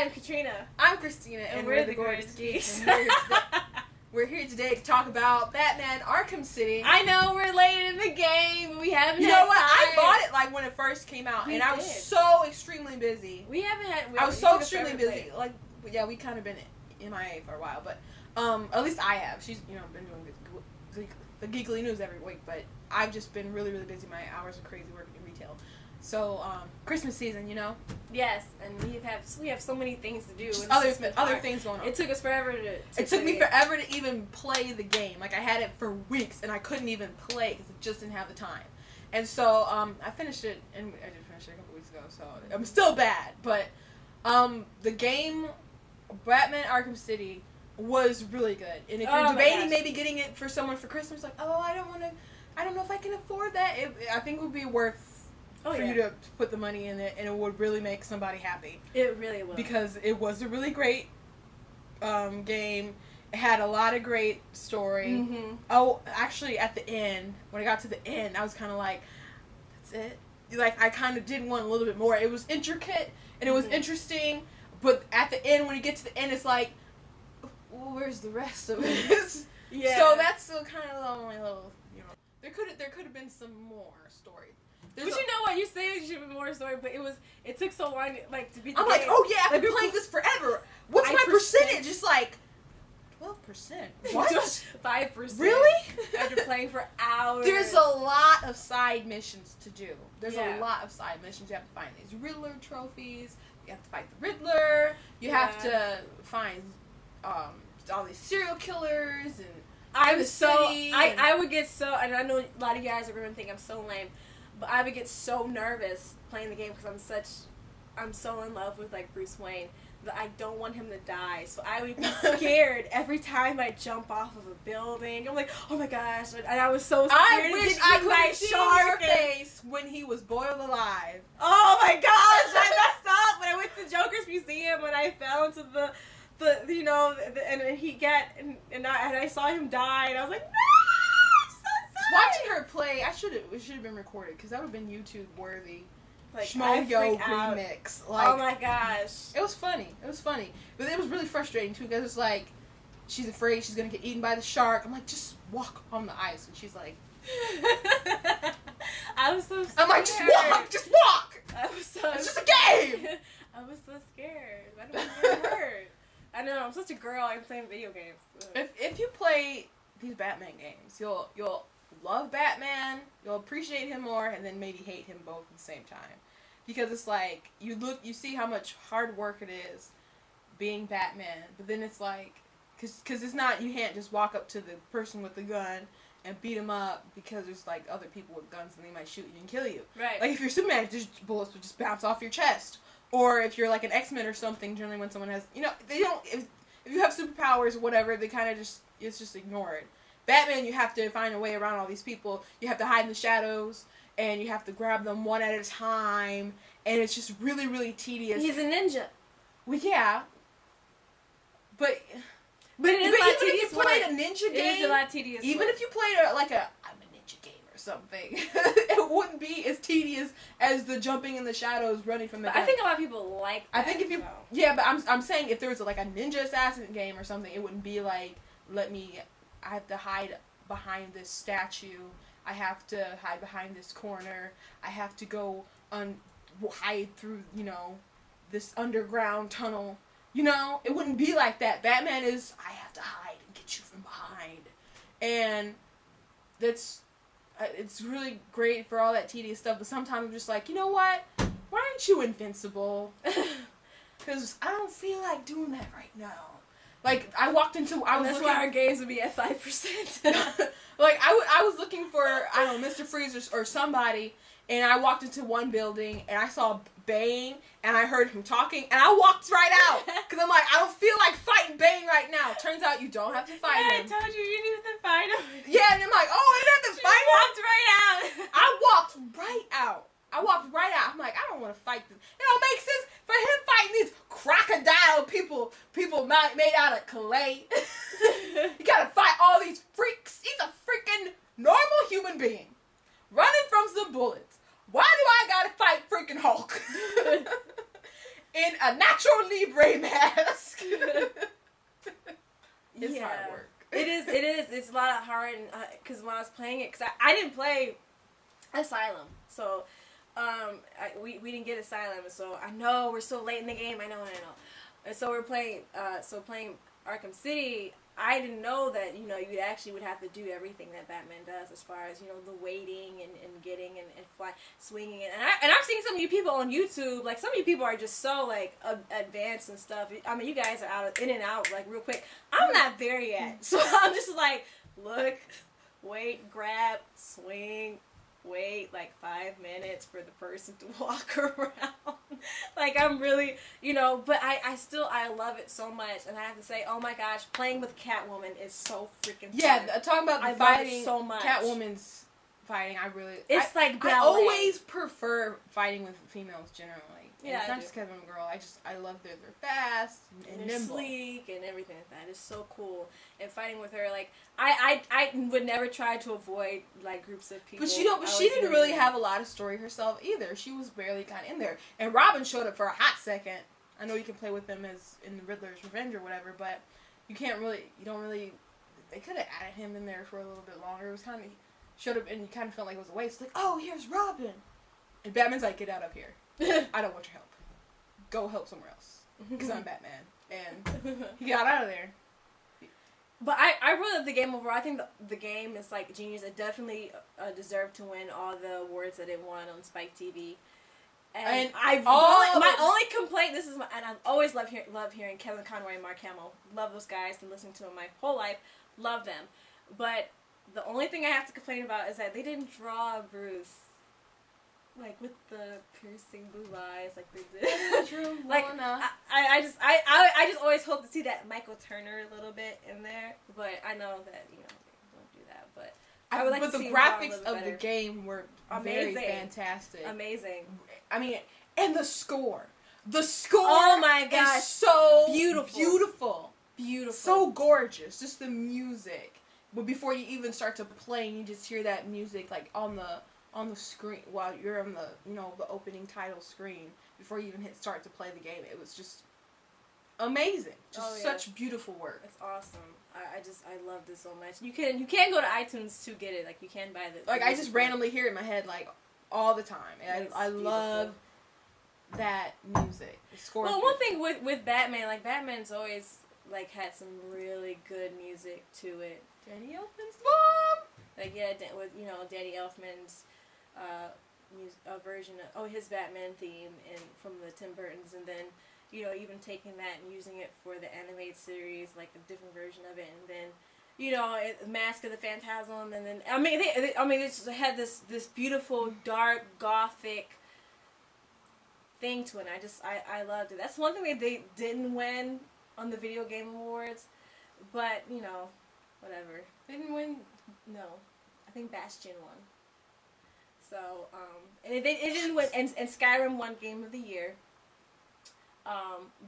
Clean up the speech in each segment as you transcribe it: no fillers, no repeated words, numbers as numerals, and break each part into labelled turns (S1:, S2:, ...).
S1: I'm Katrina.
S2: I'm Christina, and we're the Gorgeous Geeks. We're here today to talk about Batman Arkham City.
S1: I know we're late in the game. We haven't.
S2: You know what? I bought it like when it first came out, and I was so extremely busy.
S1: We haven't had.
S2: I was so extremely busy. Like, yeah, we kind of been MIA for a while, but at least I have. She's been doing the geekly news every week, but I've just been really, really busy. My hours are crazy working in retail. So Christmas season,
S1: Yes, and we have so many things to do.
S2: Just other things going on.
S1: It took us forever to
S2: it took me forever to even play the game. Like, I had it for weeks, and I couldn't even play because I just didn't have the time. And so I finished it, and I did finish it a couple weeks ago, so I'm still bad. But the game, Batman Arkham City, was really good. And if you're debating maybe getting it for someone for Christmas, like, I don't know if I can afford that, I think it would be worth for you to put the money in it, and it would really make somebody happy.
S1: It really would.
S2: Because it was a really great game. It had a lot of great story. Mm-hmm. Oh, actually, at the end, when I got to the end, I was kind of like, that's it? Like, I kind of did want a little bit more. It was intricate, and it was interesting, but at the end, when you get to the end, it's like, well, where's the rest of it?
S1: Yeah.
S2: So that's still kind of the only little, there could have been some more story.
S1: But you know what? You say there should be more story, but it took so long, to beat the
S2: I'm
S1: game.
S2: like, I've been playing this forever. What's my percentage? It's like 12%. What?
S1: 5%.
S2: Really?
S1: After playing for hours.
S2: There's a lot of side missions to do. There's a lot of side missions. You have to find these Riddler trophies. You have to fight the Riddler. You have to find all these serial killers and
S1: I would get so, and I know a lot of you guys are going to think I'm so lame, but I would get so nervous playing the game because I'm so in love with, like, Bruce Wayne that I don't want him to die. So I would be scared every time I jump off of a building. I'm like, oh my gosh. And I was so scared.
S2: I wish I could see your face when he was boiled alive.
S1: Oh my gosh. I messed up when I went to Joker's Museum and I fell into and I saw him die and I was like, no!
S2: Watching her play, it should have been recorded because that would have been YouTube worthy.
S1: Like,
S2: Schmoyo remix. Like,
S1: oh my gosh.
S2: It was funny. But it was really frustrating too because it's like, she's afraid she's going to get eaten by the shark. I'm like, just walk on the ice. And she's like,
S1: I was so scared.
S2: I'm like, just walk! It's just a game!
S1: I was so scared. I don't want to get hurt. I know, I'm such a girl. I'm playing video games.
S2: If you play these Batman games, you'll love Batman, you'll appreciate him more, and then maybe hate him both at the same time. Because it's like, you see how much hard work it is being Batman, but then it's like, because it's not, you can't just walk up to the person with the gun and beat him up because there's like other people with guns and they might shoot you and kill you.
S1: Right.
S2: Like if you're Superman, bullets would just bounce off your chest. Or if you're like an X-Men or something, generally when someone has, they don't, if you have superpowers or whatever, they kind of it's just ignored. Batman, you have to find a way around all these people. You have to hide in the shadows, and you have to grab them one at a time, and it's just really, really tedious.
S1: He's a ninja.
S2: Well, yeah. But
S1: it is a lot tedious.
S2: If you played a ninja game,
S1: it is a lot tedious.
S2: Even if you played I'm a ninja game or something, it wouldn't be as tedious as the jumping in the shadows, running from the gun.
S1: I think a lot of people like that.
S2: I think if you, but I'm saying if there was like a ninja assassin game or something, it wouldn't be like, I have to hide behind this statue. I have to hide behind this corner. I have to go hide through, this underground tunnel. It wouldn't be like that. Batman is, I have to hide and get you from behind. And it's really great for all that tedious stuff, but sometimes I'm just like, you know what? Why aren't you invincible? Because I don't feel like doing that right now. Like, that's why
S1: our games would be at 5%.
S2: Like, I was looking for, I don't know, Mr. Freeze or somebody, and I walked into one building, and I saw Bane, and I heard him talking, and I walked right out. Because I'm like, I don't feel like fighting Bane right now. Turns out you don't have to fight him.
S1: I told you didn't have to fight him.
S2: Yeah, and I'm like, I didn't have to fight him?
S1: Walked right out.
S2: I walked right out. I'm like, I don't want to fight this. It don't make sense for him fighting these crocodile people made out of clay. You gotta fight all these freaks. He's a freaking normal human being running from some bullets. Why do I gotta fight freaking Hulk? In a natural Libre
S1: is. It's a lot of hard, because when I was playing it, because I didn't play Asylum, so we didn't get Asylum, so I know we're so late in the game. I know. And so we're playing Arkham City. I didn't know that, you actually would have to do everything that Batman does, as far as, the waiting and getting and fly, swinging it. And I've seen some of you people on YouTube, like, some of you people are just so, like, advanced and stuff. I mean, you guys are in and out, like, real quick. I'm not there yet. So I'm just like, look, wait, grab, swing, wait, like, 5 minutes for the person to walk around. Like, I'm really, but I love it so much, and I have to say, oh my gosh, playing with Catwoman is so freaking fun.
S2: Yeah, talking about the fighting,
S1: so much.
S2: Catwoman's fighting,
S1: it's like ballet.
S2: I always prefer fighting with females generally. And
S1: yeah,
S2: it's not just because I'm a girl. I love that they're fast and nimble,
S1: sleek and everything like that. It's so cool. And fighting with her, like, I would never try to avoid, like, groups of people.
S2: But she didn't really have a lot of story herself either. She was barely kind of in there. And Robin showed up for a hot second. I know you can play with them as in the Riddler's Revenge or whatever, but they could have added him in there for a little bit longer. It was kind of, showed up and you kind of felt like it was a waste. Like, oh, here's Robin. And Batman's like, get out of here. I don't want your help. Go help somewhere else. Because I'm Batman. And he got out of there.
S1: But I really love the game overall. I think the game is, like, genius. It definitely deserved to win all the awards that it won on Spike TV. And my only complaint, and I've always loved hearing Kevin Conroy and Mark Hamill. Love those guys. Been listening to them my whole life. Love them. But the only thing I have to complain about is that they didn't draw Bruce, like, with the piercing blue eyes, like they did. True. Like, I just always hope to see that Michael Turner a little bit in there, but I know that they don't do that. But I would like to see
S2: the graphics of the game were very fantastic.
S1: Amazing.
S2: I mean, and the score. The score.
S1: Oh my gosh!
S2: Is so
S1: beautiful.
S2: So gorgeous. Just the music. But before you even start to play, you just hear that music, like, on the screen while you're on the the opening title screen before you even start to play the game. It was just amazing. Just such beautiful work.
S1: It's awesome. I love this so much. You can go to iTunes to get it. Like, you can buy the.
S2: Like, I just randomly hear it in my head, like, all the time. And I love that music. The score.
S1: Well, one thing with Batman, like, Batman's always, like, had some really good music to it.
S2: Danny Elfman's mom.
S1: Like, yeah, with Danny Elfman's version of his Batman theme from the Tim Burtons, and then even taking that and using it for the animated series, like a different version of it, and then Mask of the Phantasm, and then they just had this beautiful dark gothic thing to it. And I loved it. That's one thing that they didn't win on the Video Game Awards, but whatever.
S2: They didn't win.
S1: No, I think Bastion won. So and it didn't win, and Skyrim won Game of the Year.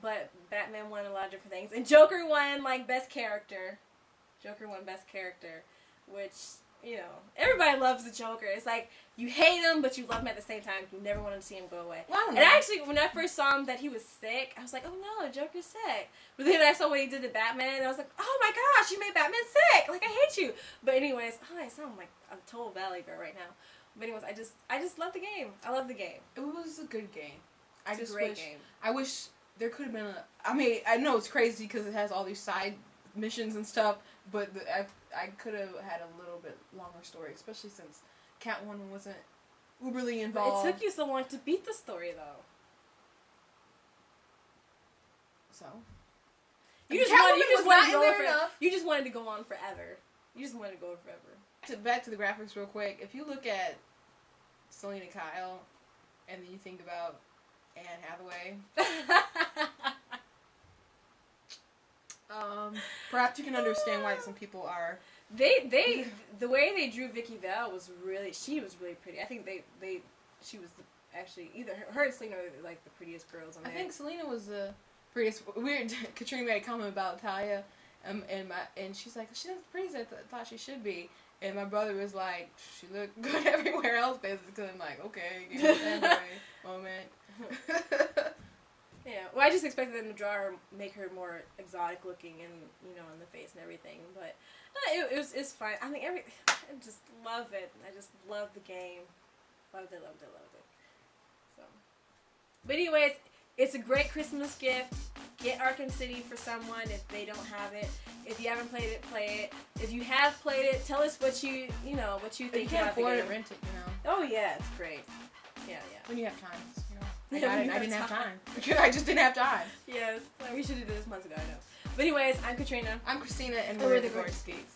S1: But Batman won a lot of different things, and Joker won, like, Best Character. Joker won Best Character, which everybody loves the Joker. It's like you hate him, but you love him at the same time. You never want to see him go away.
S2: Well,
S1: and actually, when I first saw him that he was sick, I was like, oh no, Joker's sick. But then I saw what he did to Batman, and I was like, oh my gosh, you made Batman sick. Like, I hate you. But anyways, I sound like a total Valley girl right now. But anyways, I just love the game. I love the game.
S2: It was a good game.
S1: It's a great game.
S2: I wish there could have been I know it's crazy because it has all these side missions and stuff, but I could have had a little bit longer story, especially since Catwoman wasn't uberly involved.
S1: But it took you so long to beat the story, though.
S2: So
S1: you just wanted to go on forever. You just wanted to go on forever.
S2: Back to the graphics real quick. If you look at Selena Kyle, and then you think about Anne Hathaway, perhaps you can understand why some people are.
S1: The way they drew Vicky Vale she was really pretty. I think she was actually either her and Selena were, like, the prettiest girls on there.
S2: I think Selena was the prettiest. Katrina made a comment about Talia, and she's like, she doesn't pretty as I thought she should be. And my brother was like, she looked good everywhere else, basically. I'm like, okay, give me that moment.
S1: Yeah, well, I just expected them to make her more exotic looking and, in the face and everything. But, it's fine. I mean, I just love it. I just love the game. Loved it. So, but anyways, it's a great Christmas gift. Get Arkham City for someone if they don't have it. If you haven't played it, play it. If you have played it, tell us what you think about the game.
S2: You can't afford it, rent it,
S1: Oh yeah, it's great. Yeah.
S2: When you have time, I didn't have time. I just didn't have time.
S1: Yes, we should have did this months ago, I know. But anyways, I'm Katrina.
S2: I'm Christina, and
S1: we're the Gorgeous Geeks.